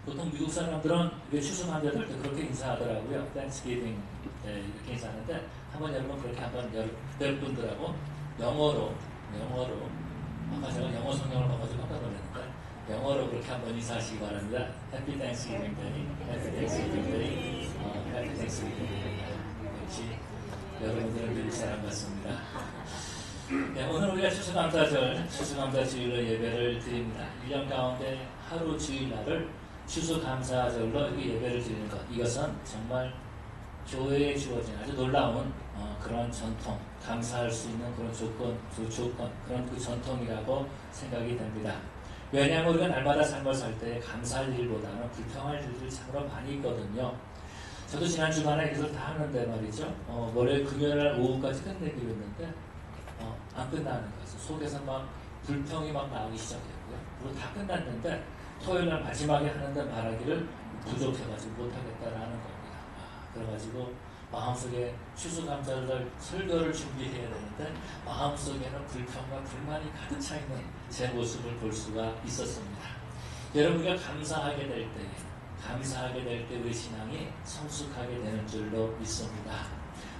보통 미국 사람들은 추수감사절 때 그렇게 인사하더라고요. Thanksgiving 때 이렇게 인사하는데 한번 여러분 그렇게 한번 여러분들하고 영어로 아까 제가 영어 성경을 봐가지고 깜짝 놀랐는데 영어로 그렇게 한번 인사하시기 바랍니다. Happy Thanksgiving Day, Happy Thanksgiving Day, Happy Thanksgiving Day. 역시 여러분들은 늘 사람 같습니다. 네, 오늘 우리가 추수감사주일로 예배를 드립니다. 1년 가운데 하루 주일날을 추수감사절로 이렇게 예배를 드리는 것, 이것은 정말 교회에 주어진 아주 놀라운 그런 전통, 감사할 수 있는 그런 조건, 그런 그 전통이라고 생각이 됩니다. 왜냐하면 우리가 날마다 삶을 살 때 감사할 일보다는 불평할 일들이 참으로 많이 있거든요. 저도 지난 주간에 이것을 다 하는데 말이죠. 월요일 금요일 오후까지 끝내기로 했는데 안 끝나는 거예요. 속에서 막 불평이 막 나오기 시작했고요. 그리고 다 끝났는데 토요일 날 마지막에 하는데 말하기를 부족해가지고 못하겠다라는 겁니다. 그래가지고 마음속에 추수감사절 설교를 준비해야 되는데 마음속에는 불평과 불만이 가득 차 있는 제 모습을 볼 수가 있었습니다. 여러분과 감사하게 될 때 우리 신앙이 성숙하게 되는 줄로 믿습니다.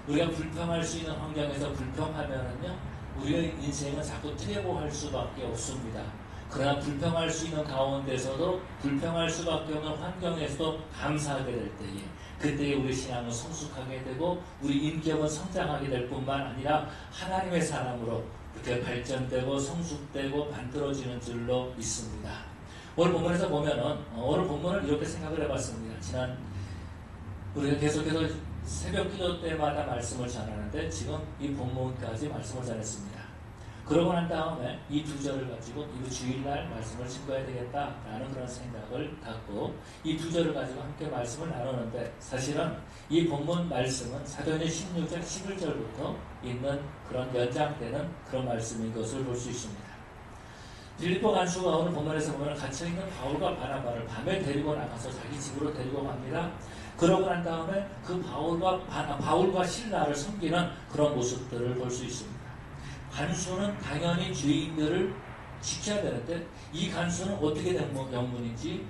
우리가 불평할 수 있는 환경에서 불평하면은요, 우리의 인생은 자꾸 퇴보할 수밖에 없습니다. 그러나 불평할 수 있는 가운데서도 불평할 수밖에 없는 환경에서도 감사하게 될 때에 그때에 우리 신앙은 성숙하게 되고 우리 인격은 성장하게 될 뿐만 아니라 하나님의 사람으로 이렇게 발전되고 성숙되고 만들어지는 줄로 믿습니다. 오늘 본문에서 보면은 오늘 본문을 이렇게 생각을 해봤습니다. 지난 우리가 계속해서 새벽 기도 때마다 말씀을 전하는데 지금 이 본문까지 말씀을 전했습니다. 그러고 난 다음에 이 두 절을 가지고 이 주일날 말씀을 짚어야 되겠다라는 그런 생각을 갖고 이 두 절을 가지고 함께 말씀을 나누는데 사실은 이 본문 말씀은 사도행전 16장 11절부터 있는 그런 연장되는 그런 말씀인 것을 볼 수 있습니다. 빌립보 간수가 오늘 본문에서 보면 갇혀있는 바울과 바나바를 밤에 데리고 나가서 자기 집으로 데리고 갑니다. 그러고 난 다음에 그 바울과 신라를 섬기는 그런 모습들을 볼 수 있습니다. 간수는 당연히 죄인들을 지켜야 되는데 이 간수는 어떻게 된 명분인지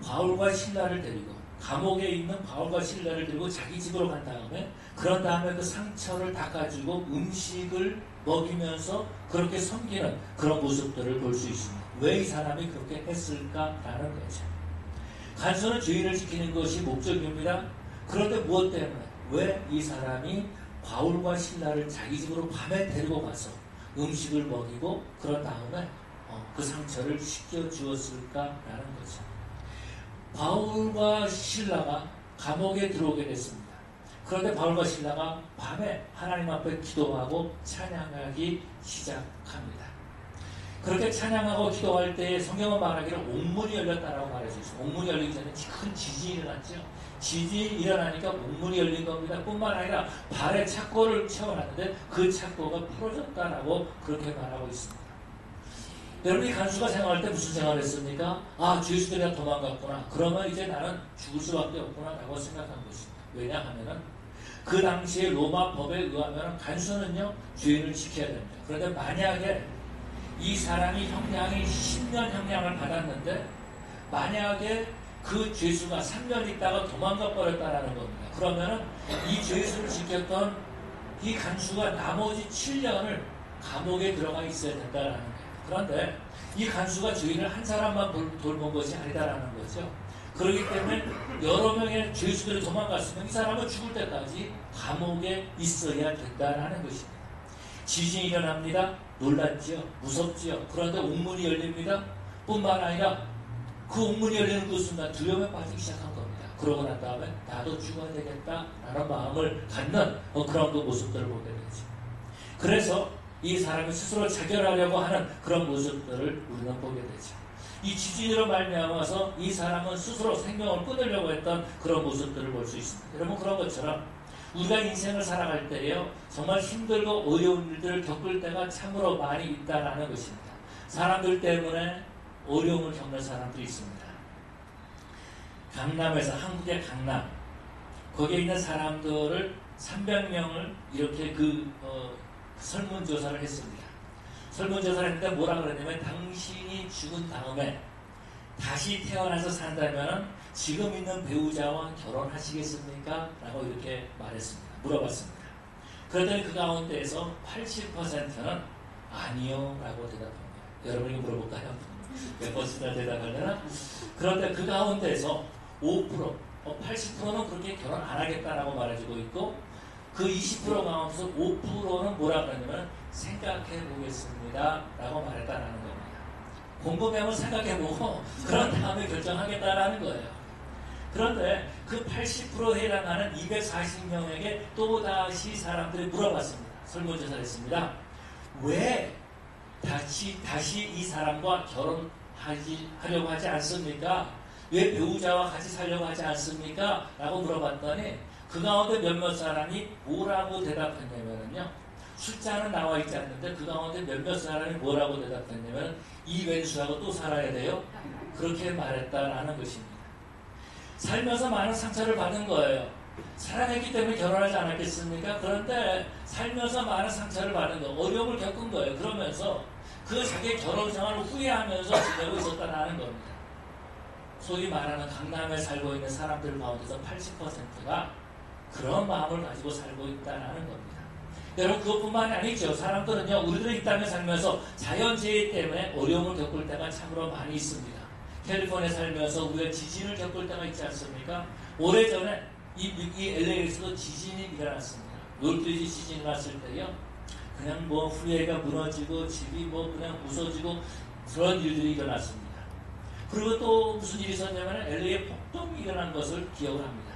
바울과 신라를 데리고 감옥에 있는 바울과 신라를 데리고 자기 집으로 간 다음에 그런 다음에 그 상처를 닦아주고 음식을 먹이면서 그렇게 섬기는 그런 모습들을 볼 수 있습니다. 왜 이 사람이 그렇게 했을까라는 거죠. 간수는 죄인을 지키는 것이 목적입니다. 그런데 무엇 때문에 왜 이 사람이 바울과 신라를 자기 집으로 밤에 데리고 가서 음식을 먹이고 그런 다음에 그 상처를 씻겨주었을까라는 거죠. 바울과 신라가 감옥에 들어오게 됐습니다. 그런데 바울과 신라가 밤에 하나님 앞에 기도하고 찬양하기 시작합니다. 그렇게 찬양하고 기도할 때 성경은 말하기를 옥문이 열렸다라고 말해주셨어요. 옥문이 열리기 전에 큰 지진이 일어났죠. 지진이 일어나니까 옥문이 열린 겁니다. 뿐만 아니라 발에 착고를 채워놨는데 그 착고가 풀어졌다라고 그렇게 말하고 있습니다. 여러분이 간수가 생활할 때 무슨 생각을 했습니까? 죄수들이 도망갔구나. 그러면 이제 나는 죽을 수밖에 없구나 라고 생각한 것입니다. 왜냐하면 그 당시에 로마 법에 의하면 간수는요 죄인을 지켜야 됩니다. 그런데 만약에 이 사람이 형량이 10년 형량을 받았는데 만약에 그 죄수가 3년 있다가 도망가 버렸다라는 겁니다. 그러면은 이 죄수를 지켰던 이 간수가 나머지 7년을 감옥에 들어가 있어야 된다라는 거예요. 그런데 이 간수가 죄인을 한 사람만 돌본 것이 아니다라는 거죠. 그렇기 때문에 여러 명의 죄수들이 도망갔으면 이 사람은 죽을 때까지 감옥에 있어야 된다라는 것입니다. 지진이 일어납니다. 놀랐지요. 무섭지요. 그런데 옥문이 열립니다. 뿐만 아니라 그 옥문이 열리는 그 순간 두려움에 빠지기 시작한 겁니다. 그러고 난 다음에 나도 죽어야 되겠다라는 마음을 갖는 그런 그 모습들을 보게 되죠. 그래서 이 사람이 스스로 자결하려고 하는 그런 모습들을 우리는 보게 되죠. 이 지진으로 말미암아서 이 사람은 스스로 생명을 끊으려고 했던 그런 모습들을 볼 수 있습니다. 여러분 그런 것처럼 우리가 인생을 살아갈 때에요 정말 힘들고 어려운 일들을 겪을 때가 참으로 많이 있다라는 것입니다. 사람들 때문에 어려움을 겪는 사람들이 있습니다. 강남에서 한국의 강남 거기에 있는 사람들을 300명을 이렇게 설문조사를 했습니다. 설문조사를 했는데 뭐라 그랬냐면 당신이 죽은 다음에 다시 태어나서 산다면 지금 있는 배우자와 결혼하시겠습니까? 라고 이렇게 말했습니다. 물어봤습니다. 그랬더니 그 가운데에서 80%는 아니요 라고 대답합니다. 여러분이 물어볼까요? 몇 번이나 대답하려나? 그런데 그 가운데에서 5%, 80%는 그렇게 결혼 안 하겠다라고 말해주고 있고, 그 20% 가운데서 5%는 뭐라 그러냐면 생각해 보겠습니다 라고 말했다라는 겁니다. 곰곰이 생각해보고 그런 다음에 결정하겠다라는 거예요. 그런데 그 80%에 해당하는 240명에게 또다시 사람들이 물어봤습니다. 설문조사를 했습니다. 왜 다시 이 사람과 결혼하려고 하지 않습니까? 왜 배우자와 같이 살려고 하지 않습니까? 라고 물어봤더니 그 가운데 몇몇 사람이 뭐라고 대답했냐면요, 숫자는 나와 있지 않는데 그 가운데 몇몇 사람이 뭐라고 대답했냐면 이웬수하고 또 살아야 돼요? 그렇게 말했다라는 것입니다. 살면서 많은 상처를 받은 거예요. 사랑했기 때문에 결혼하지 않았겠습니까? 그런데 살면서 많은 상처를 받은 거, 어려움을 겪은 거예요. 그러면서 그 자기 결혼 생활을 후회하면서 지내고 있었다는 겁니다. 소위 말하는 강남에 살고 있는 사람들 가운데서 80%가 그런 마음을 가지고 살고 있다는 겁니다. 여러분, 그것뿐만이 아니죠. 사람들은요, 우리들이 이 땅에 살면서 자연재해 때문에 어려움을 겪을 때가 참으로 많이 있습니다. 캘리포니아에 살면서 우리가 지진을 겪을 때가 있지 않습니까? 오래전에 이 LA에서도 지진이 일어났습니다. 놀트리지 지진이 났을 때요, 그냥 뭐 후예가 무너지고 집이 뭐 그냥 부서지고 그런 일들이 일어났습니다. 그리고 또 무슨 일이 있었냐면 LA에 폭동이 일어난 것을 기억을 합니다.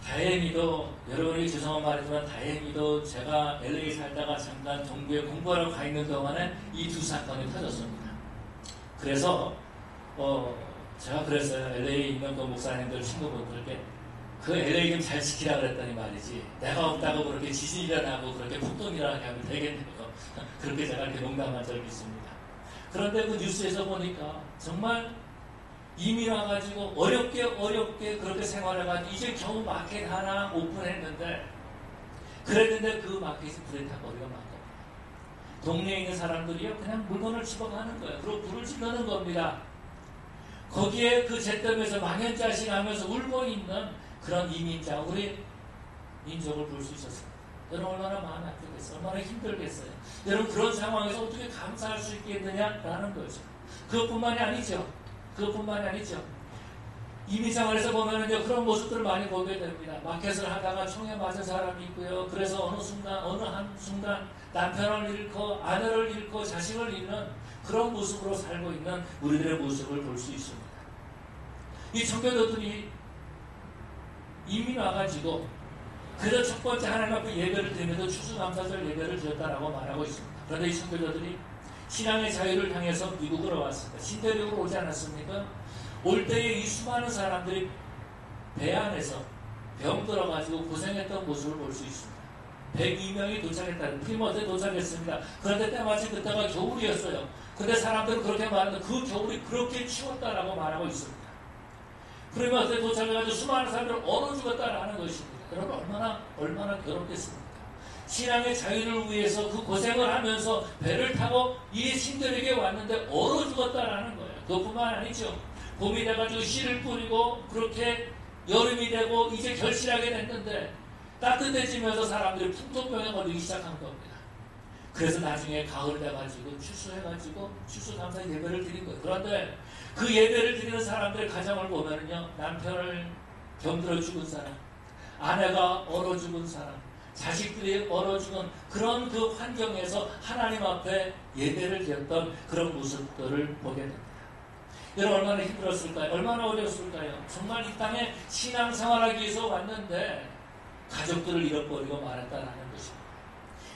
다행히도, 여러분이 죄송한 말이지만 다행히도 제가 LA 살다가 잠깐 동부에 공부하러 가 있는 동안에 이 두 사건이 터졌습니다. 그래서 제가 그랬어요. LA에 있는 그 목사님들 친구분들께 그 LA 좀 잘 지키라 그랬더니 말이지, 내가 없다고 그렇게 지진이 일어나고 그렇게 폭동이 일어나게 하면 되겠네요. 그렇게 제가 이렇게 농담한 적이 있습니다. 그런데 그 뉴스에서 보니까 정말 이민 와가지고 어렵게 그렇게 생활해가지고 이제 겨우 마켓 하나 오픈했는데, 그랬는데 그 마켓이 불에 타 버리고 만 겁니다. 동네에 있는 사람들이요, 그냥 물건을 집어가는 거예요. 그리고 불을 지르는 겁니다. 거기에 그 잿더미에서 망연자실하면서 울고 있는 그런 이민자, 우리 민족을 볼 수 있었습니다. 여러분, 얼마나 마음이 아프겠어요? 얼마나 힘들겠어요? 여러분, 그런 상황에서 어떻게 감사할 수 있겠느냐라는 거죠. 그것뿐만이 아니죠. 이민생활에서 보면은요, 그런 모습들을 많이 보게 됩니다. 마켓을 하다가 총에 맞은 사람이 있고요. 그래서 어느 한 순간 남편을 잃고 아내를 잃고 자식을 잃는 그런 모습으로 살고 있는 우리들의 모습을 볼 수 있습니다. 이 청교도들이 이민 와가지고 그래서 첫 번째 하나님 앞에 예배를 드리면서 추수감사절 예배를 드렸다라고 말하고 있습니다. 그런데 이 청교도들이 신앙의 자유를 향해서 미국으로 왔습니다. 신대륙으로 오지 않았습니까? 올 때에 이 수많은 사람들이 배 안에서 병들어가지고 고생했던 모습을 볼 수 있습니다. 102명이 도착했다는, 프리머스에 도착했습니다. 그런데 때마침 그때가 겨울이었어요. 근데 사람들은 그렇게 말하는데 그 겨울이 그렇게 추웠다라고 말하고 있습니다. 프리머스에 도착해가지고 수많은 사람들을 얼어 죽었다라는 것입니다. 여러분, 얼마나 괴롭겠습니까? 신앙의 자유를 위해서 그 고생을 하면서 배를 타고 이 신들에게 왔는데 얼어 죽었다라는 거예요. 그것뿐만 아니죠. 봄이 돼가지고 씨를 뿌리고 그렇게 여름이 되고 이제 결실하게 됐는데 따뜻해지면서 사람들이 풍토병에 걸리기 시작한 겁니다. 그래서 나중에 가을 돼가지고 추수해가지고 추수감사 예배를 드린 거예요. 그런데 그 예배를 드리는 사람들의 가정을 보면은요, 남편을 병들어 죽은 사람, 아내가 얼어 죽은 사람, 자식들이 얼어 죽은 그런 그 환경에서 하나님 앞에 예배를 드렸던 그런 모습들을 보게 됩니다. 여러분, 얼마나 힘들었을까요? 얼마나 어려웠을까요? 정말 이 땅에 신앙생활하기 위해서 왔는데 가족들을 잃어버리고 말았다는 것입니다.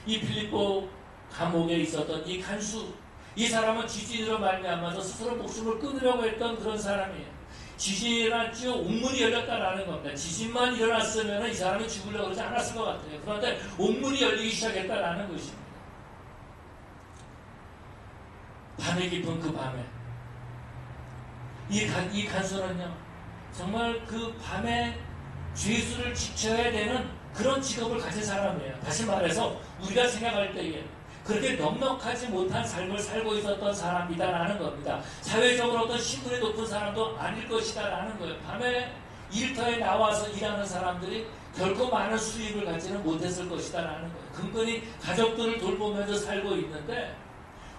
이 필리포 감옥에 있었던 이 간수, 이 사람은 지진으로 말미암아서 스스로 목숨을 끊으려고 했던 그런 사람이에요. 지진이 일어났죠. 옥문이 열렸다라는 겁니다. 지진만 일어났으면 이 사람이 죽으려고 그러지 않았을 것 같아요. 그런데 옥문이 열리기 시작했다라는 것입니다. 밤에 깊은 그 밤에 이 간수는요, 정말 그 밤에 죄수를 지켜야 되는 그런 직업을 가진 사람이에요. 다시 말해서 우리가 생각할 때에 그렇게 넉넉하지 못한 삶을 살고 있었던 사람이다라는 겁니다. 사회적으로 어떤 신분이 높은 사람도 아닐 것이다라는 거예요. 밤에 일터에 나와서 일하는 사람들이 결코 많은 수입을 갖지는 못했을 것이다라는 거예요. 근근히 가족들을 돌보면서 살고 있는데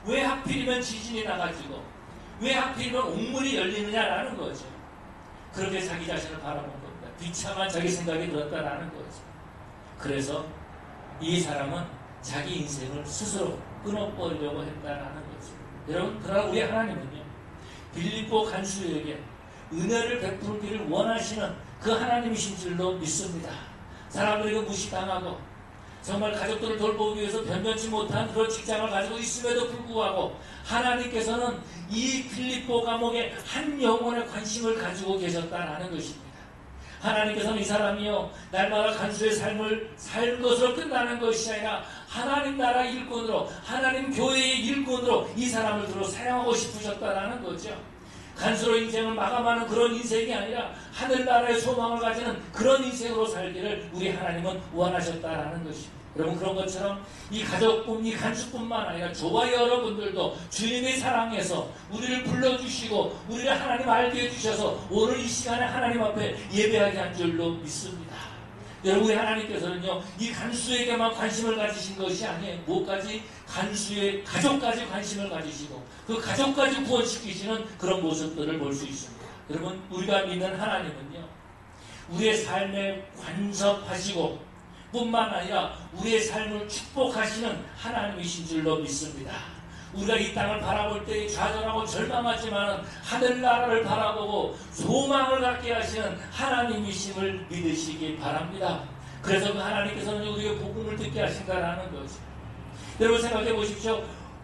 왜 하필이면 지진이 나가지고 왜 하필이면 옥문이 열리느냐라는 거죠. 그렇게 자기 자신을 바라본 겁니다. 비참한 자기 생각이 들었다라는 거죠. 그래서 이 사람은 자기 인생을 스스로 끊어버리려고 했다라는 거죠. 여러분, 그러나 우리 하나님은요, 빌립보 간수에게 은혜를 베풀기를 원하시는 그 하나님이신 줄로 믿습니다. 사람들에게 무시당하고 정말 가족들을 돌보기 위해서 변변치 못한 그런 직장을 가지고 있음에도 불구하고 하나님께서는 이 빌립보 감옥에 한 영혼의 관심을 가지고 계셨다라는 것입니다. 하나님께서는 이 사람이요 날마다 간수의 삶을 살 것으로 끝나는 것이 아니라 하나님 나라 일꾼으로 하나님 교회의 일꾼으로 이 사람을 들어 사용하고 싶으셨다라는 거죠. 간수로 인생을 마감하는 그런 인생이 아니라 하늘나라의 소망을 가지는 그런 인생으로 살기를 우리 하나님은 원하셨다라는 것입니다. 여러분, 그런 것처럼 이 가족뿐, 이 간수뿐만 아니라 저와 여러분들도 주님의 사랑에서 우리를 불러주시고 우리를 하나님 알게 해주셔서 오늘 이 시간에 하나님 앞에 예배하게 한 줄로 믿습니다. 여러분, 우리 하나님께서는요 이 간수에게만 관심을 가지신 것이 아니에요. 뭐까지? 간수의 가족까지 관심을 가지시고 그 가족까지 구원시키시는 그런 모습들을 볼 수 있습니다. 여러분, 우리가 믿는 하나님은요 우리의 삶에 간섭하시고 뿐만 아니라 우리의 삶을 축복하시는 하나님이신 줄로 믿습니다. 우리가 이 땅을 바라볼 때 좌절하고 절망하지만 하늘나라를 바라보고 소망을 갖게 하시는 하나님이심을 믿으시기 바랍니다. 그래서 그 하나님께서는 우리의 복음을 듣게 하신다라는 거죠. 여러분, 생각해 보십시오.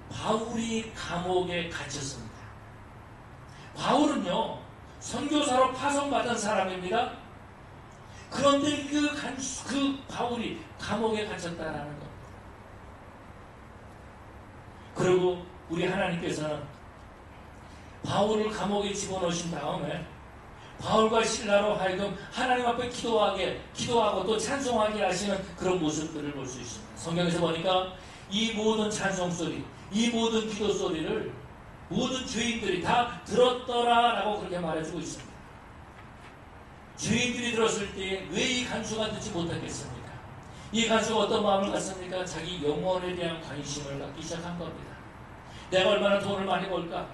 바울이 감옥에 갇혔습니다. 바울은요 선교사로 파송받은 사람입니다. 그런데 그 바울이 감옥에 갇혔다라는 겁니다. 그리고 우리 하나님께서는 바울을 감옥에 집어넣으신 다음에 바울과 실라로 하여금 하나님 앞에 기도하고 또 찬송하게 하시는 그런 모습들을 볼 수 있습니다. 성경에서 보니까 이 모든 찬송소리, 이 모든 기도소리를 모든 죄인들이 다 들었더라라고 그렇게 말해주고 있습니다. 죄인들이 들었을 때 왜 이 간수가 듣지 못했겠습니까? 이 간수가 어떤 마음을 갖습니까? 자기 영혼에 대한 관심을 갖기 시작한 겁니다. 내가 얼마나 돈을 많이 벌까?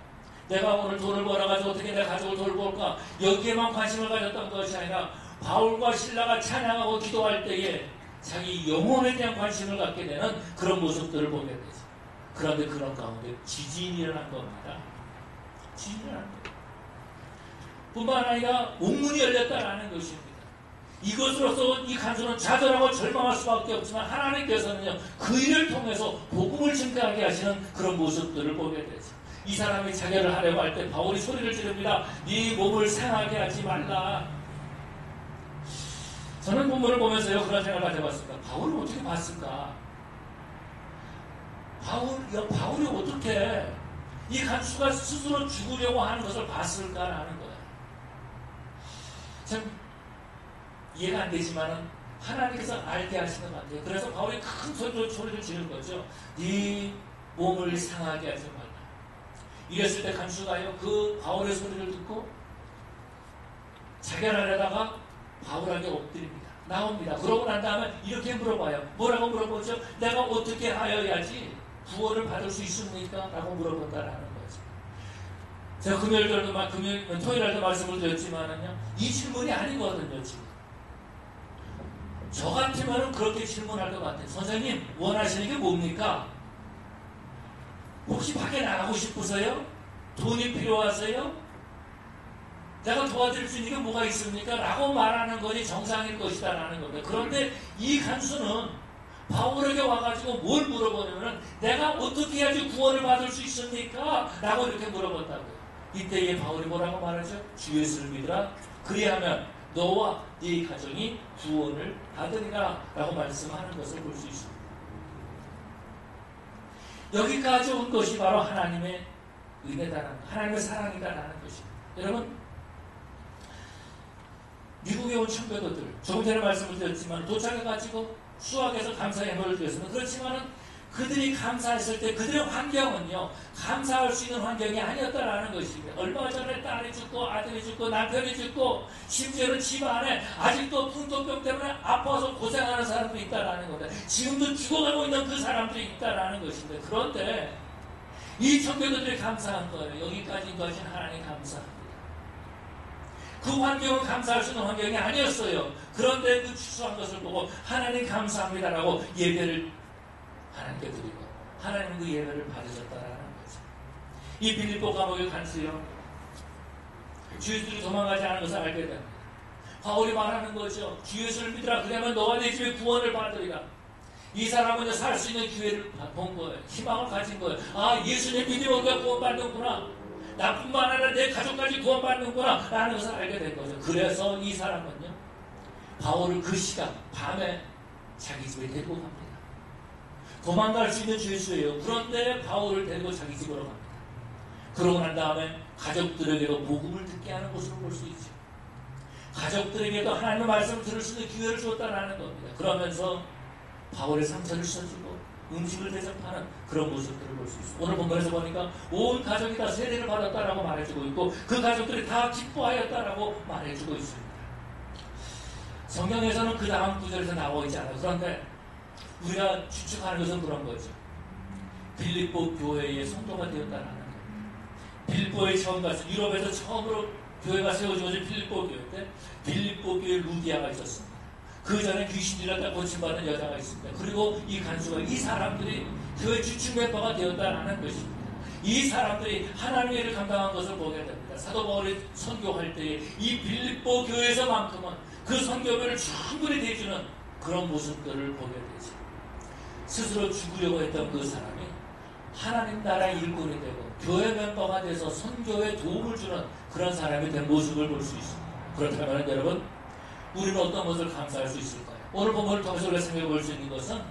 내가 오늘 돈을 벌어가지고 어떻게 내 가족을 돌볼까? 여기에만 관심을 가졌던 것이 아니라 바울과 실라가 찬양하고 기도할 때에 자기 영혼에 대한 관심을 갖게 되는 그런 모습들을 보게 되죠. 그런데 그런 가운데 지진이 일어난 겁니다. 지진이 일어난 겁니다. 뿐만 아니라 옥문이 열렸다라는 것입니다. 이것으로서 이 간수는 좌절하고 절망할 수밖에 없지만 하나님께서는요 그 일을 통해서 복음을 증가하게 하시는 그런 모습들을 보게 되죠. 이 사람이 자결을 하려고 할 때 바울이 소리를 지릅니다. 네 몸을 상하게 하지 말라. 저는 본문을 보면서요 그런 생각을 가져봤습니다. 바울을 어떻게 봤을까? 바울이 어떻게 이 간수가 스스로 죽으려고 하는 것을 봤을까라는 거예요. 참 이해가 안 되지만은 하나님께서 알게 하시는 것 같아요. 그래서 바울이 큰 소리를 지른 거죠. 네 몸을 상하게 하지 말라. 이랬을 때 간수가요 그 바울의 소리를 듣고 자결하려다가 바울에게 엎드립니다. 나옵니다. 그러고 난 다음에 이렇게 물어봐요. 뭐라고 물어보죠? 내가 어떻게 하여야지 구원을 받을 수 있습니까? 라고 물어본다라는 거죠. 제가 토요일날도 말씀을 드렸지만은요 이 질문이 아니거든요. 지금 저 같으면 그렇게 질문할 것 같아요. 선생님 원하시는 게 뭡니까? 혹시 밖에 나가고 싶으세요? 돈이 필요하세요? 내가 도와드릴 수 있는 게 뭐가 있습니까? 라고 말하는 것이 정상일 것이다 라는 겁니다. 그런데 이 간수는 바울에게 와가지고 뭘 물어보냐면 내가 어떻게 해야지 구원을 받을 수 있습니까? 라고 이렇게 물어본다고요. 이때에 바울이 뭐라고 말하죠? 주 예수를 믿으라. 그리하면 너와 네 가정이 구원을 받으리라 라고 말씀하는 것을 볼 수 있습니다. 여기까지 온 것이 바로 하나님의 은혜다라는 것, 하나님의 사랑이다라는 것입니다. 여러분, 미국에 온 청교도들, 조금 전에 말씀을 드렸지만 도착해가지고 수학에서 감사의 예물을 드렸습니다. 그렇지만은 그들이 감사했을 때 그들의 환경은요, 감사할 수 있는 환경이 아니었다라는 것입니다. 얼마 전에 딸이 죽고 아들이 죽고 남편이 죽고 심지어는 집 안에 아직도 풍토병 때문에 아파서 고생하는 사람들이 있다라는 겁니다. 지금도 죽어가고 있는 그 사람들이 있다라는 것입니다. 그런데 이 청교도들이 감사한 거예요. 여기까지 인도하신 하나님 감사합니다. 그 환경은 감사할 수 있는 환경이 아니었어요. 그런데 그 추수한 것을 보고 하나님 감사합니다라고 예배를 하나님께 드리고 하나님 그 예배를 받으셨다라는 거죠. 이 빌립보 감옥에 간수요, 주 예수를 도망가지 않은 것을 알게 됩니다. 바울이 말하는 거죠. 주 예수를 믿으라. 그러면 너와 내 집에 구원을 받으리라. 이 사람은 살 수 있는 기회를 본 거예요. 희망을 가진 거예요. 아, 예수님 믿으면 우리가 구원받는구나. 나뿐만 아니라 내 가족까지 구원받는구나 라는 것을 알게 된 거죠. 그래서 이 사람은요, 바울을 그 시간 밤에 자기 집에 데리고 갑니다. 도망갈 수 있는 죄수예요. 그런데 바울을 데리고 자기 집으로 갑니다. 그러고 난 다음에 가족들에게도 복음을 듣게 하는 것으로 볼 수 있죠. 가족들에게도 하나님의 말씀을 들을 수 있는 기회를 주었다라는 겁니다. 그러면서 바울의 상처를 씻어주고 음식을 대접하는 그런 모습들을 볼 수 있습니다. 오늘 본문에서 보니까 온 가족이 다 세례를 받았다라고 말해주고 있고 그 가족들이 다 기뻐하였다라고 말해주고 있습니다. 성경에서는 그 다음 구절에서 나와 있지 않아요. 그런데 우리가 추측하는 것은 그런 거죠. 빌립보 교회의 성도가 되었다는 거예요. 빌립보에 처음 가서 유럽에서 처음으로 교회가 세워져진 빌립보 교회인데 빌립보 교회 루디아가 있었습니다. 그 전에 귀신들한테 고침받은 여자가 있습니다. 그리고 이 간수가 이 사람들이 교회 주축 멤버가 되었다는 것입니다. 이 사람들이 하나님의 일을 감당한 것을 보게 됩니다. 사도 바울이 선교할 때에 이 빌립보 교회에서만큼은 그 선교회를 충분히 대주는 그런 모습들을 보게 되죠. 스스로 죽으려고 했던 그 사람이 하나님 나라의 일꾼이 되고 교회 멤버가 돼서 선교에 도움을 주는 그런 사람이 된 모습을 볼 수 있습니다. 그렇다면 여러분, 우리는 어떤 것을 감사할 수 있을까요? 오늘 본문을 통해서 우리가 생각해 볼 수 있는 것은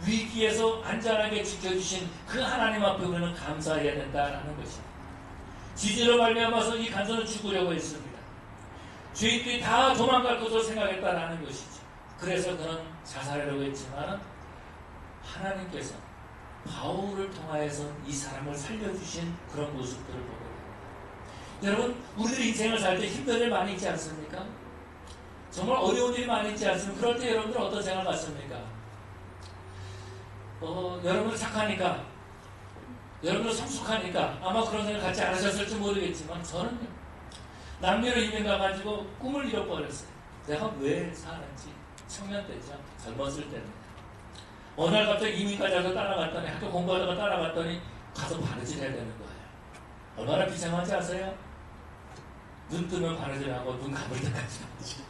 위기에서 안전하게 지켜주신 그 하나님 앞에 우리는 감사해야 된다는 것입니다. 지지로 말미암아서 이 간수는 죽으려고 했습니다. 죄인들이 다 도망갈 것으로 생각했다는 것이죠. 그래서 그는 자살하려고 했지만 하나님께서 바울을 통하여서 이 사람을 살려주신 그런 모습들을 보게 됩니다. 여러분, 우리들 인생을 살 때 힘든 일 많이 있지 않습니까? 정말 어려운 일이 많이 있지 않습니까? 그럴 때 여러분들 어떤 생각 같습니까? 여러분들 착하니까, 여러분들 성숙하니까 아마 그런 생각 갖지 않으셨을지 모르겠지만 저는요, 남미로 이민 가가지고 꿈을 잃어버렸어요. 내가 왜 사는지. 청년 때죠. 젊었을 때는. 어느 날 갑자기 이민까지 와서 따라갔더니, 학교 공부하다가 따라갔더니 가서 바느질 해야 되는 거예요. 얼마나 비참한지 아세요? 눈 뜨면 바느질하고 눈 감을 때까지 바느질.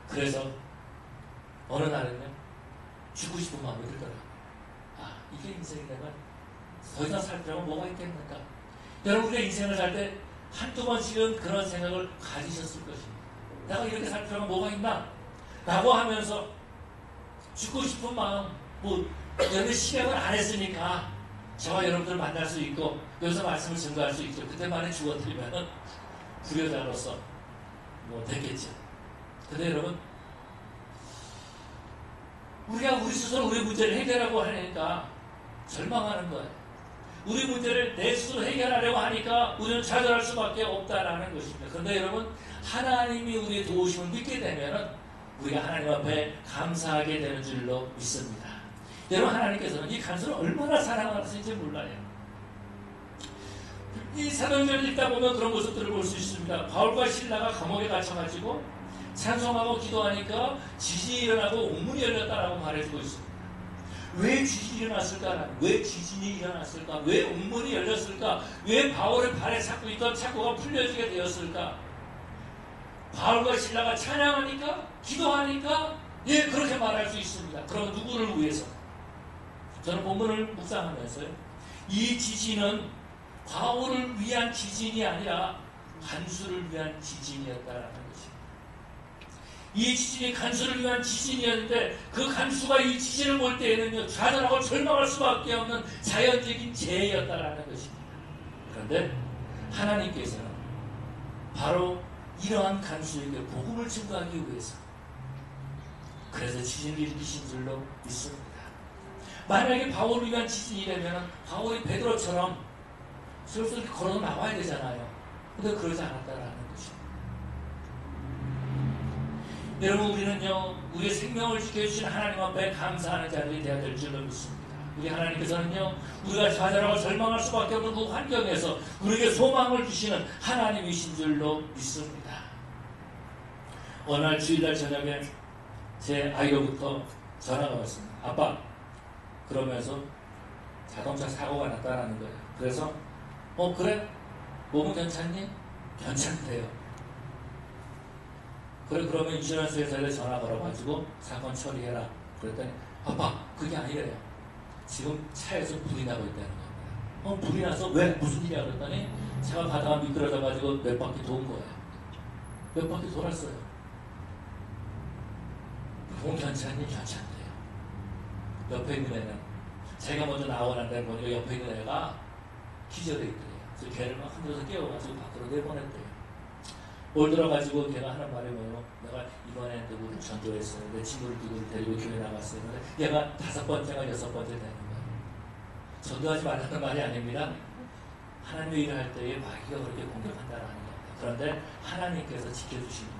그래서 어느 날은요, 죽고 싶은 마음이 들더라고요. 아, 이게 인생이라면 더 이상 살 필요가 뭐가 있겠는가? 여러분, 우리가 인생을 살 때 한두 번씩은 그런 생각을 가지셨을 것입니다. 내가 이렇게 살 필요가 뭐가 있나? 라고 하면서 죽고 싶은 마음, 여러분 실행을 안 했으니까 저와 여러분들을 만날 수 있고 여기서 말씀을 증거할 수 있죠. 그때만에 죽어드리면 불효자로서 됐겠죠. 근데 여러분, 우리가 우리 스스로 우리 문제를 해결하려고 하니까 절망하는 거예요. 우리 문제를 내 스스로 해결하려고 하니까 우리는 좌절할 수밖에 없다라는 것입니다. 그런데 여러분, 하나님이 우리의 도우심을 믿게 되면 우리가 하나님 앞에 감사하게 되는 줄로 믿습니다. 여러분, 하나님께서는 이 간수를 얼마나 사랑하시는지 몰라요. 이 사도행전을 읽다 보면 그런 모습들을 볼 수 있습니다. 바울과 실라가 감옥에 갇혀가지고 찬송하고 기도하니까 지진이 일어나고 옥문이 열렸다라고 말해주고 있습니다. 왜 지진이 일어났을까? 왜 지진이 일어났을까? 왜 옥문이 열렸을까? 왜 바울의 발에 잡고 있던 착고가 풀려지게 되었을까? 바울과 실라가 찬양하니까, 기도하니까, 그렇게 말할 수 있습니다. 그럼 누구를 위해서? 저는 본문을 묵상하면서요, 이 지진은 바울을 위한 지진이 아니라 간수를 위한 지진이었다라는 것입니다. 이 지진이 간수를 위한 지진이었는데 그 간수가 이 지진을 볼 때에는요, 좌절하고 절망할 수밖에 없는 자연적인 재해였다라는 것입니다. 그런데 하나님께서는 바로 이러한 간수에게 복음을 증거하기 위해서 그래서 지진을 일으키신 줄로 믿습니다. 만약에 바울을 위한 지진이 되면 바울이 베드로처럼 슬슬 걸어 나와야 되잖아요. 근데 그러지 않았다라는 것입니다. 여러분, 우리는요, 우리의 생명을 지켜주신 하나님 앞에 감사하는 자들이 되어야 될 줄로 믿습니다. 우리 하나님께서는요, 우리가 좌절하고 절망할 수밖에 없는 그 환경에서 우리에게 소망을 주시는 하나님이신 줄로 믿습니다. 어느 날 주일날 저녁에 제 아이로부터 전화가 왔습니다. 아빠, 그러면서 자동차 사고가 났다는 거예요. 그래서 그래? 몸은 괜찮니? 괜찮대요. 그래, 그러면 인슈런스 회사에 전화 걸어가지고 사건 처리해라. 그랬더니 아빠, 그게 아니래요. 지금 차에서 불이 나고 있다는 겁니다. 불이 나서 왜? 무슨 일이야? 그랬더니 차가 가다가 미끄러져가지고 몇 바퀴 도는 거예요. 몇 바퀴 돌았어요. 몸 괜찮니? 괜찮대요. 옆에 있는 애는 제가 먼저 나오고 난 다음에 보니까 옆에 있는 애가 기절해 있더래요. 그래서 걔를 막 흔들어서 깨워가지고 밖으로 내보냈대요. 올 들어가지고 걔가 하는 말이 뭐예요? 내가 이번에 누구를 전도했어요. 내 친구를 누구를 데리고 교회 나갔어요. 근데 얘가 5번째가 6번째 되는 거예요. 전도하지 말라는 말이 아닙니다. 하나님의 일을 할 때에 마귀가 그렇게 공격한다는 겁니다. 그런데 하나님께서 지켜주십니다.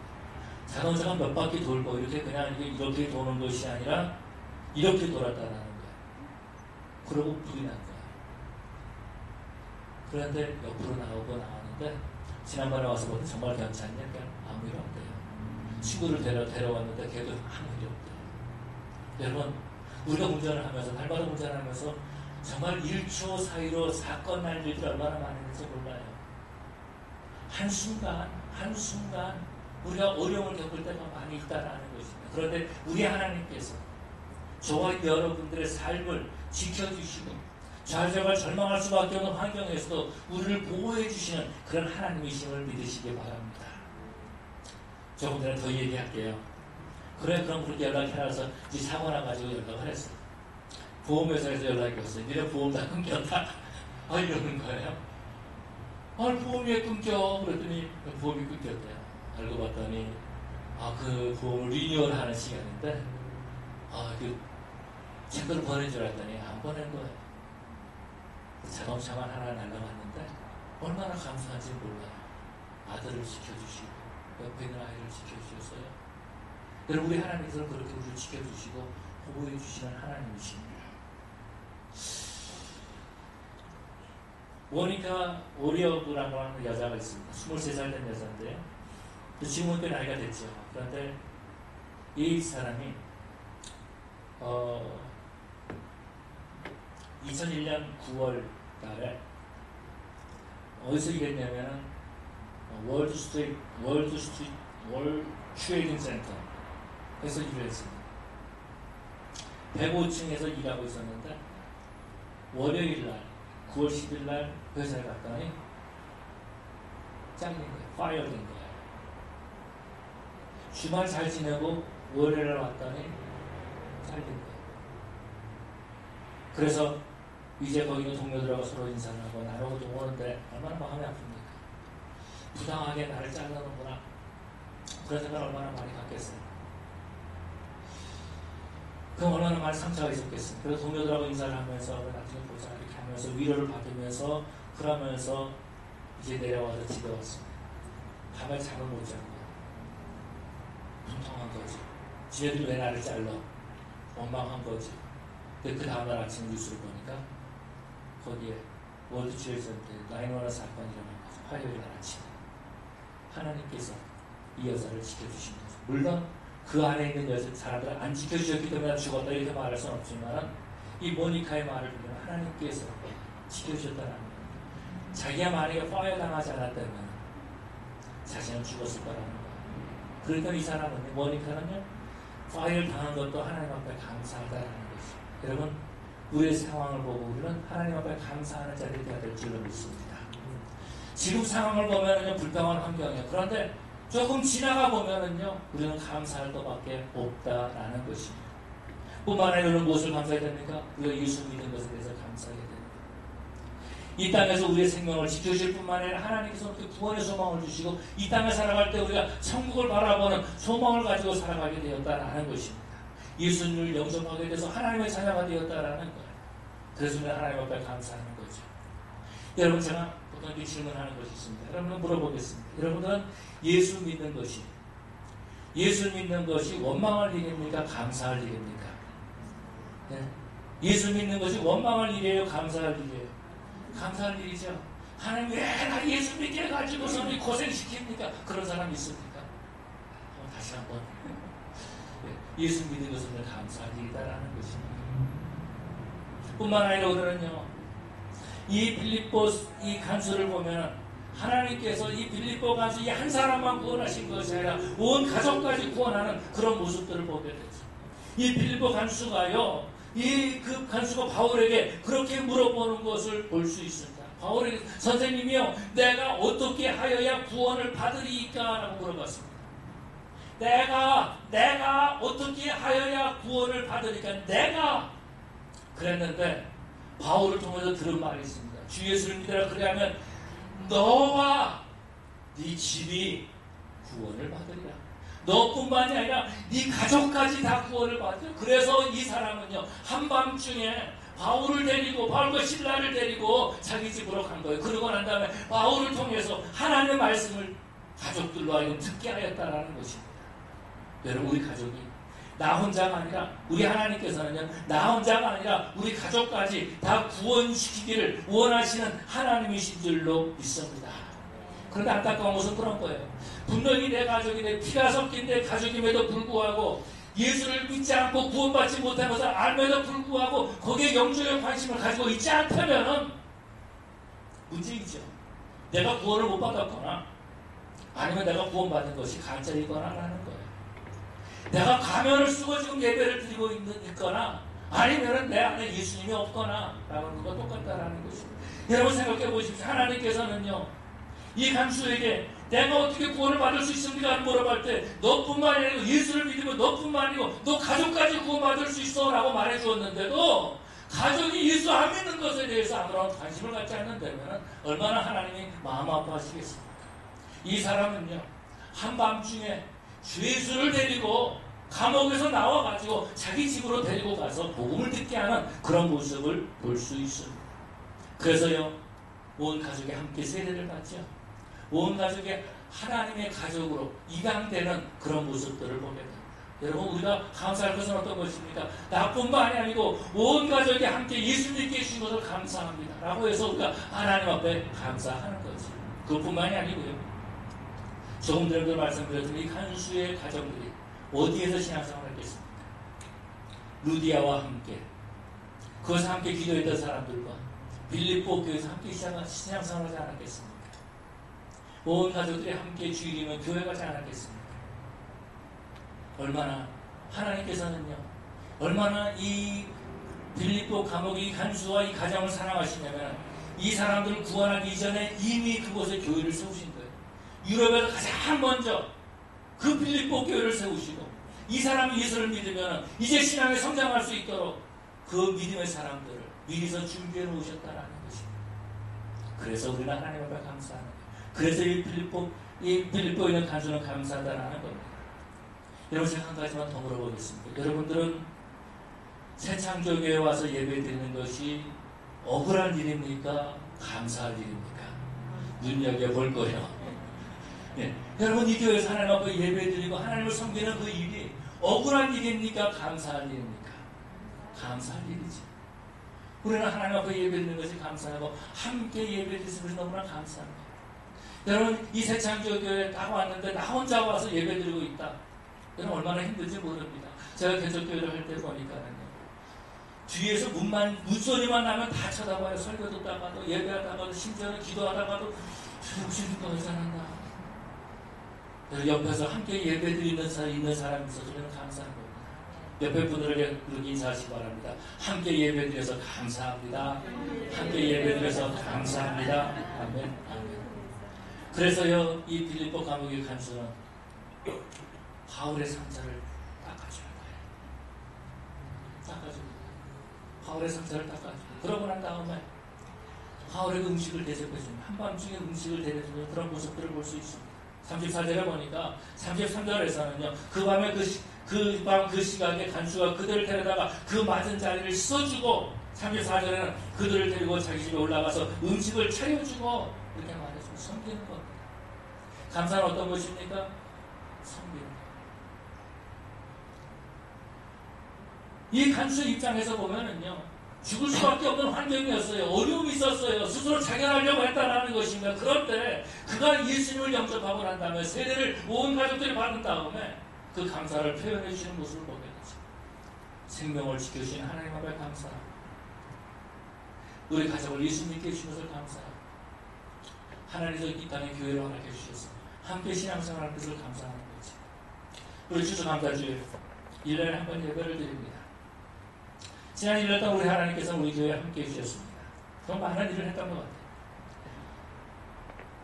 자동차가 몇 바퀴 돌고 이렇게 그냥 이렇게 도는 것이 아니라 이렇게 돌았다는 거예요. 그러고 불이 난 거예요. 그런데 옆으로 나왔는데 지난번에 와서 보니 정말 괜찮냐? 아무 일 없대요. 친구를 데려왔는데 걔도 아무 일 없대요. 여러분, 우리가 운전을 하면서 날마다 운전을 하면서 정말 1초 사이로 사건 날 일들이 얼마나 많은지 몰라요. 한순간 우리가 어려움을 겪을 때가 많이 있다라는 것입니다. 그런데 우리 하나님께서 저와 여러분들의 삶을 지켜주시고 좌절과 절망할 수밖에 없는 환경에서도 우리를 보호해 주시는 그런 하나님이심을 믿으시기 바랍니다. 조금 전에 더 얘기할게요. 그래, 그럼 그렇게 연락해서 이제 사고 나가지고 연락을 했어요. 보험회사에서 연락이 왔어요. 니네 보험 다 끊겼다. 이러는 거예요. 보험이 왜 끊겨? 그랬더니 보험이 끊겼대요. 알고 봤더니 그 보험을 리뉴얼 하는 시간인데 그 체크를 보낸 줄 알았더니 안 보낸 거예요. 자동차만 하나 날라갔는데 얼마나 감사한지 몰라요. 아들을 지켜주시고 옆에 있는 아이를 지켜주셨어요. 여러분, 우리 하나님께서는 그렇게 우리를 지켜주시고 보호해 주시는 하나님이십니다. 모니카 오리어브라고 하는 여자가 있습니다. 23살 된 여자인데요. 지금은 꽤 나이가 됐죠. 그런데 이 사람이 2001년 9월 달에 어디서 일했냐면은 월드 트레이딩 센터에서 일을 했습니다. 105층에서 일하고 있었는데 월요일 날 9월 10일 날 회사에 갔더니 잘린 거예요. 파이어된 거예요. 주말 잘 지내고 월요일 날 왔더니 잘린 거예요. 그래서 이제 거기 있는 동료들하고 서로 인사를 하고 나누고 좀 오는데 얼마나 마음이 아픕니까? 부당하게 나를 잘라놓구나. 그런 생각 얼마나 많이 갖겠어요. 그럼 얼마나 많이 상처가 있었겠어요. 그래서 동료들하고 인사를 하면서 나중에 보자 이렇게 하면서 위로를 받으면서 그러면서 이제 내려와서 집에 왔습니다. 밤에 잠을 못 자고 통통한 거지. 지네들이 왜 나를 잘라? 원망한 거지. 근데 그 다음날 아침 뉴스를 보니까 거기에 월드 트레이딩 센터에 9/11 사건이 일어난 거죠. 화요일 날 아침. 하나님께서 이 여자를 지켜주신 거죠. 물론 그 안에 있는 사람들은 안 지켜주셨기 때문에 죽었다 이렇게 말할 수는 없지만 이 모니카의 말을 보면 하나님께서 지켜주셨다는 거예요. 자기가 만약에 파이어 당하지 않았다면 자신은 죽었을 거라는 거예요. 그러니까 이 사람은, 모니카는요, 파이어를 당한 것도 하나님 앞에 감사하다라는 것이죠. 여러분, 우리의 상황을 보고 우리는 하나님 앞에 감사하는 자들이 되어야 될 줄로 믿습니다. 지금 상황을 보면은요, 불평한 환경이에요. 그런데 조금 지나가 보면은요, 우리는 감사할 것밖에 없다라는 것입니다. 뿐만 아니라 우리는 무엇을 감사해야 됩니까? 우리가 예수 믿는 것에 대해서 감사해야 됩니다. 이 땅에서 우리의 생명을 지켜주실 뿐만 아니라 하나님께서 우리에게 구원의 소망을 주시고 이 땅에 살아갈 때 우리가 천국을 바라보는 소망을 가지고 살아가게 되었다는 것입니다. 예수님을 영접하게 돼서 하나님의 자녀가 되었다라는 거예요. 그래서 우리는 하나님 앞에 감사하는 거죠. 여러분, 제가 보통 이렇게 질문하는 것이 있습니다. 여러분 물어보겠습니다. 여러분은 예수 믿는 것이 원망할 일입니까? 감사할 일입니까? 네. 예수 믿는 것이 원망할 일이에요? 감사할 일이에요? 감사할 일이죠. 하나님 왜 나 예수 믿게 해가지고서 고생시킵니까? 그런 사람 있습니까? 다시 한번 예수 믿는 것은 감사할 일이다라는 것입니다. 뿐만 아니라 우리는요, 이 빌립보 이 간수를 보면 하나님께서 이 빌립보 간수 이 한 사람만 구원하신 것이 아니라 온 가족까지 구원하는 그런 모습들을 보게 되죠. 이 빌립보 간수가요, 그 간수가 바울에게 그렇게 물어보는 것을 볼 수 있습니다. 바울이 선생님이요, 내가 어떻게 하여야 구원을 받으리까? 라고 물어봤습니다. 내가 어떻게 하여야 구원을 받으리까? 내가 그랬는데 바울을 통해서 들은 말이 있습니다. 주 예수를 믿으라 그리하면 너와 네 집이 구원을 받으리라. 너뿐만이 아니라 네 가족까지 다 구원을 받으리라. 그래서 이 사람은요, 한밤중에 바울과 신라를 데리고 자기 집으로 간 거예요. 그러고 난 다음에 바울을 통해서 하나님의 말씀을 가족들로 하여금 듣게 하였다라는 것입니다. 여러분, 우리 가족이 나 혼자가 아니라 우리 하나님께서는요, 나 혼자가 아니라 우리 가족까지 다 구원시키기를 원하시는 하나님이신 줄로 믿습니다. 그런데 안타까운 것은 그런 거예요. 분명히 내 가족이 내 피가 섞인 내 가족임에도 불구하고 예수를 믿지 않고 구원받지 못한 것을 알면도 불구하고 거기에 영적인 관심을 가지고 있지 않다면 문제이죠. 내가 구원을 못 받았거나 아니면 내가 구원받은 것이 가짜이거나라는 거예요. 내가 가면을 쓰고 지금 예배를 드리고 있거나 아니면 내 안에 예수님이 없거나 라는 것과 똑같다라는 것입니다. 여러분 생각해 보십시오. 하나님께서는요, 이 간수에게 내가 어떻게 구원을 받을 수 있습니까? 물어볼 때 너뿐만 아니고 예수를 믿으면 너뿐만 아니고 너 가족까지 구원받을 수 있어 라고 말해 주었는데도 가족이 예수 안 믿는 것에 대해서 아무런 관심을 갖지 않는다면 얼마나 하나님이 마음 아파하시겠습니까? 이 사람은요, 한밤중에 주 예수를 데리고 감옥에서 나와가지고 자기 집으로 데리고 가서 복음을 듣게 하는 그런 모습을 볼 수 있습니다. 그래서요, 온 가족이 함께 세례를 받죠. 온 가족이 하나님의 가족으로 입양되는 그런 모습들을 보게 됩니다. 여러분, 우리가 감사할 것은 어떤 것입니까? 나뿐만이 아니고 온 가족이 함께 예수 믿게 해주신 것을 감사합니다 라고 해서 우리가 하나님 앞에 감사하는 거지. 그것뿐만이 아니고요, 조금 전에도 말씀드렸지만 이 간수의 가정들이 어디에서 신앙생활을 했겠습니까? 루디아와 함께, 그것을 함께 기도했던 사람들과 빌립보 교회에서 함께 신앙생활을 하지 않았겠습니까? 온 가족들이 함께 주일이면 교회 가지 않았겠습니까? 얼마나 하나님께서는요, 얼마나 이 빌립보 감옥의 간수와 이 가정을 사랑하시냐면 이 사람들을 구원하기 이전에 이미 그곳에 교회를 세우신 거예요. 유럽에서 가장 먼저 그 빌립보 교회를 세우시고 이 사람이 예수를 믿으면 이제 신앙에 성장할 수 있도록 그 믿음의 사람들을 미리서 준비해 놓으셨다는 것입니다. 그래서 우리는 하나님 앞에 감사하는 거예요. 그래서 이 빌립보에 있는 간수는 감사하다는 겁니다. 여러분, 제가 한 가지만 더 물어보겠습니다. 여러분들은 새창조교회에 와서 예배 드리는 것이 억울한 일입니까? 감사할 일입니까? 눈여겨볼 거예요. 네. 여러분, 이 교회에서 하나님 앞에 예배 드리고 하나님을 섬기는 그 일이 억울한 일입니까? 감사할 일입니까? 감사할 일이지. 우리는 하나님 앞에 예배 드리는 것이 감사하고 함께 예배 드리는 것이 너무나 감사합니다. 여러분, 이 새창조교회에 딱 왔는데 나 혼자 와서 예배 드리고 있다. 여러분, 얼마나 힘든지 모릅니다. 제가 개척교회를 할 때 보니까는요, 뒤에서 문소리만 나면 다 쳐다봐요. 설교 듣다가도 예배하다가도 심지어는 기도하다가도 주님도 하잖아. 옆에서 함께 예배 드리는 사람이 있어서 저는 감사한 겁니다. 옆에 분들에게 그렇게 인사하시기 바랍니다. 함께 예배 드려서 감사합니다. 함께 예배 드려서 감사합니다. 아멘. 아멘. 그래서요, 이 빌립보 감옥의 간수는 바울의 상처를 닦아주는 거예요. 닦아줍니다. 바울의 상처를 닦아줍니다. 그러고 난 다음에 바울의 음식을 대접해주는, 한밤중에 음식을 대접해주는 그런 모습들을 볼 수 있습니다. 34절에 보니까 33절에서는요. 그 밤에 그 시각에 간수가 그들을 데려다가 그 맞은 자리를 씻어주고 34절에는 그들을 데리고 자기 집에 올라가서 음식을 차려주고 이렇게 말해서 섬기는 겁니다. 감사는 어떤 것입니까? 섬기는 것. 이 간수의 입장에서 보면은요. 죽을 수밖에 없는 환경이었어요. 어려움이 있었어요. 스스로 자결하려고 했다라는 것입니다. 그런데 그가 예수님을 영접하고 난 다음에 세례를 온 가족들이 받은 다음에 그 감사를 표현해 주시는 모습을 보게 되죠. 생명을 지켜주신 하나님 앞에 감사하고 우리 가족을 예수님께 주신 것을 감사하고 하나님께서 이 땅에 교회를 허락해 주셔서 함께 신앙생활할 것을 감사하는 거죠. 우리 추수감사주일 1년에 한 번 예배를 드립니다. 지난 1년 동안 우리 하나님께서 우리 교회에 함께 해주셨습니다. 더 많은 일을 했던 것 같아요.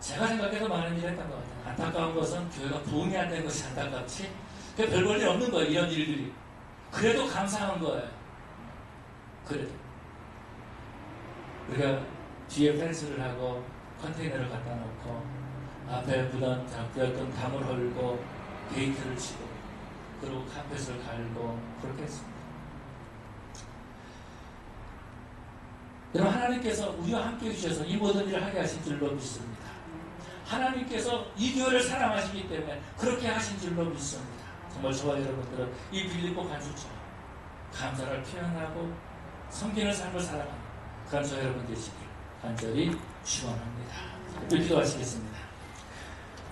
제가 생각해도 많은 일을 했던 것 같아요. 안타까운 것은 교회가 부흥이 안 되는 것이 안타깝지 별 볼 일 없는 거예요. 이런 일들이. 그래도 감사한 거예요. 그래도 우리가 뒤에 펜스를 하고 컨테이너를 갖다 놓고 앞에 부었던 담을 헐고 게이트를 치고 그리고 카펫을 갈고 그렇게 했습니다. 여러분 하나님께서 우리와 함께 해주셔서 이 모든 일을 하게 하신 줄로 믿습니다. 하나님께서 이 교회를 사랑하시기 때문에 그렇게 하신 줄로 믿습니다. 정말 저와 여러분들은 이 빌립보 간수처럼 감사를 표현하고 섬기는 삶을 살아가는 그런 저와 여러분 되시길 간절히 축원합니다. 우리 기도하시겠습니다.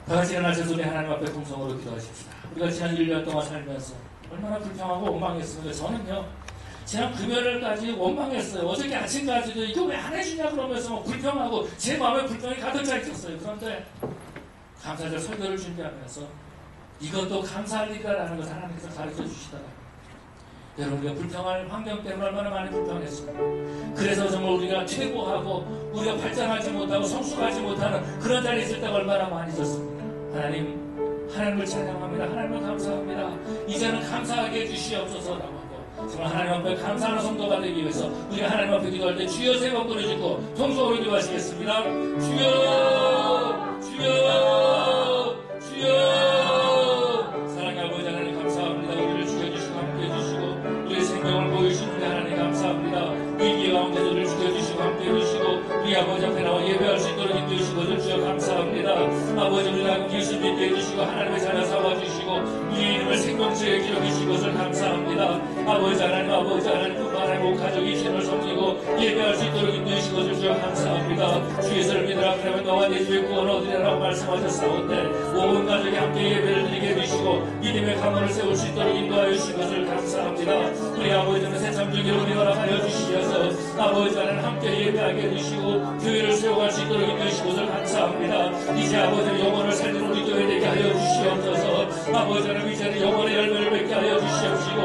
다같이 일어나셔서 우리 하나님 앞에 공성으로 기도하십시다. 우리가 지난 1년 동안 살면서 얼마나 불평하고 원망했습니까? 저는요 지난 금요일까지 원망했어요. 어저께 아침까지도 이거 왜 안 해주냐 그러면서 불평하고 제 마음에 불평이 가득 차 있었어요. 그런데 감사절 설교를 준비하면서 이것도 감사할 일이라는 것을 하나님께서 가르쳐 주시더라고요. 여러분 우리가 불평할 환경 때문에 얼마나 많이 불평했습니까? 그래서 정말 우리가 퇴보하고 우리가 발전하지 못하고 성숙하지 못하는 그런 자리에 있을 때가 얼마나 많이 있었습니다. 하나님을 찬양합니다. 하나님을 감사합니다. 이제는 감사하게 해주시옵소서라고 정말 하나님 앞에 감사하는 성도가 되기 위해서 우리가 하나님 앞에 기도할 때 주여 세 번 부르짖고 통성으로 기도하시겠습니다. 주여 주여 주여 사랑의 아버지 하나님 감사합니다. 우리를 지켜주시고 함께 해주시고 우리의 생명을 보여주시는 우리 하나님 감사합니다. 위기 가운데도 우리를 지켜주시고 함께 해주시고 우리 아버지 앞에 나와 예배할 수 있도록 인도해주시고 주여 감사합니다. 아버지 우리가 예수 믿게 해주시고 하나님의 자녀 삼아주시고 우리 이름을 생명수에 기록해주신 것을 감사합니다. 아버지 하나님 뿐만 아니라 온 가족이 신을 섬기고 예배할 수 있도록 인도해주신 것을 주여 감사합니다. 주 예수를 믿으라 그러면 너와 내 집의 구원 얻으리라고 말씀하셨사온데 온 가족이 함께 예배를 드리게 해주시고 믿음의 가문을 세울 수 있도록 인도하여 주신 것을 감사합니다. 우리 아버지는 새참주기를 우리 허락하여 주시어서 아버지 하나님 함께 예배하게 해주시고 교회를 세워갈 수 있도록 인도해주신 것을 감사합니다. 이제 아버지는 영혼을 살리는 우리 교회 되게 하여 주시옵소서. 아버지 하나님 이제는 영혼의 열매를 맺게 하여 주시옵시고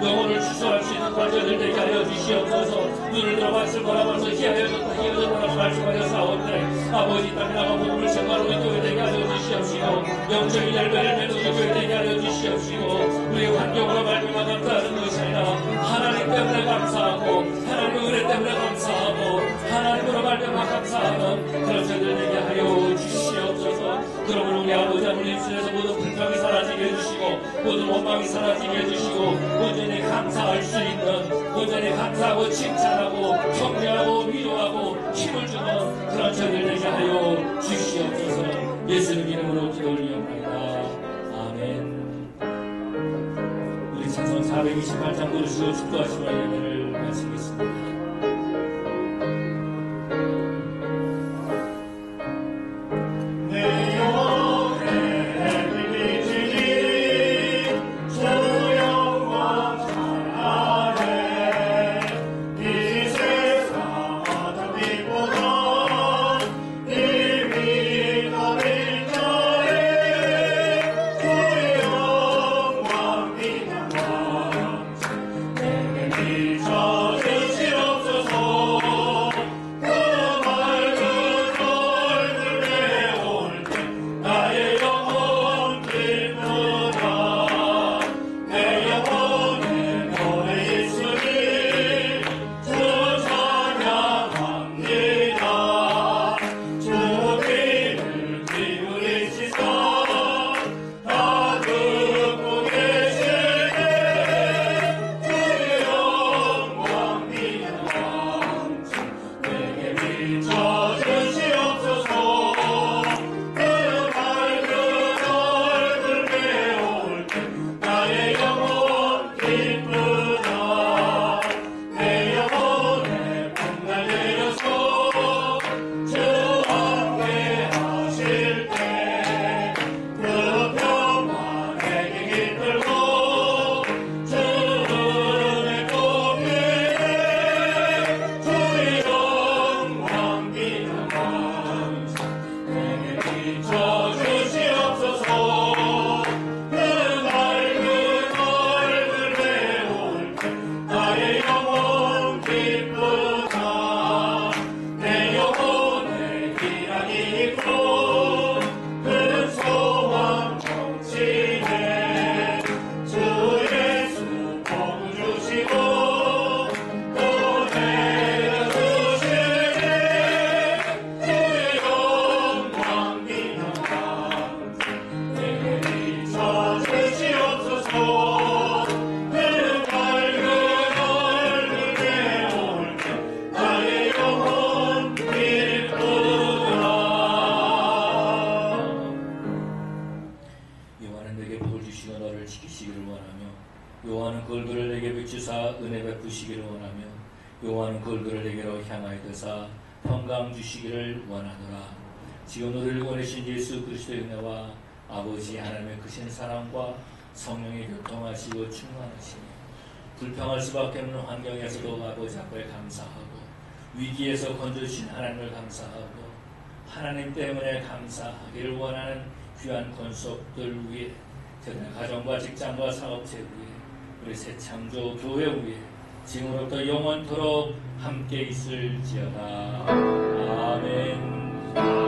영혼을 추수할 수 있는 관절들 되게 하여 주시옵소서. 눈을 들어 봤을 거라면서 희하여졌다고 말씀하셨사온데 아버지 땅에 나가 복음을 전하는 우리 교회 되게 하여 주시옵시고 영적인 열매를 맺는 우리 교회 되게 하여 주시옵시고 우리의 환경으로 말미암아 감사하는 것이 아니라 하나님 때문에 감사하고 하나님의 은혜 때문에 감사하고 하나님으로 말미암아 감사하는 그런 저희들 되게 하여 주시옵소서. 그러므로 우리 아버지 하나님 입술에서 모든 불평이 사라지게 해주시고 모든 원망이 사라지게 해주시고 온전히 감사할 수 있는 온전히 감사하고 칭찬하고 격려하고 위로하고 힘을 주는 그런 저희들 되게 하여 주시옵소서. 예수님 이름으로 기도 올리옵나이다. 아멘. 우리 찬송 428장 부르시고 축도하시며 예배를 마치겠습니다. Peace. 비춰 주시옵소서. 그 밝은 얼굴 배울 때 나의 영혼 기쁘다. 내 영혼에 희락이 있고 큰 소망 넘치네. 주 예수 복 주시고 또 내려주시네. 주의 영광 비춰라. 내게 비춰 주시옵소서. 그 밝은 얼굴 배울 때 나의 영혼 기쁘다. 여호와는 내게 복을 주시고 너를 지키시기를 원하며 여호와는 그 얼굴을 내게 비추사 은혜 베푸시기를 원하며 여호와는 그 얼굴을 내게로 향하여 드사 평강 주시기를 원하노라. 지금 우리를 보내신 예수 그리스도의 은혜와 아버지 하나님의 크신 사랑과 성령의 교통하시고 충만하시니 불평할 수밖에 없는 환경에서도 아버지 앞에 감사하고 위기에서 건져주신 하나님을 감사하고 하나님 때문에 감사하기를 원하는 귀한 권속들 위에 저들의 가정과 직장과 사업체 위에 우리 새 창조 교회 위에 지금부터 영원토록 함께 있을지어다. 아멘.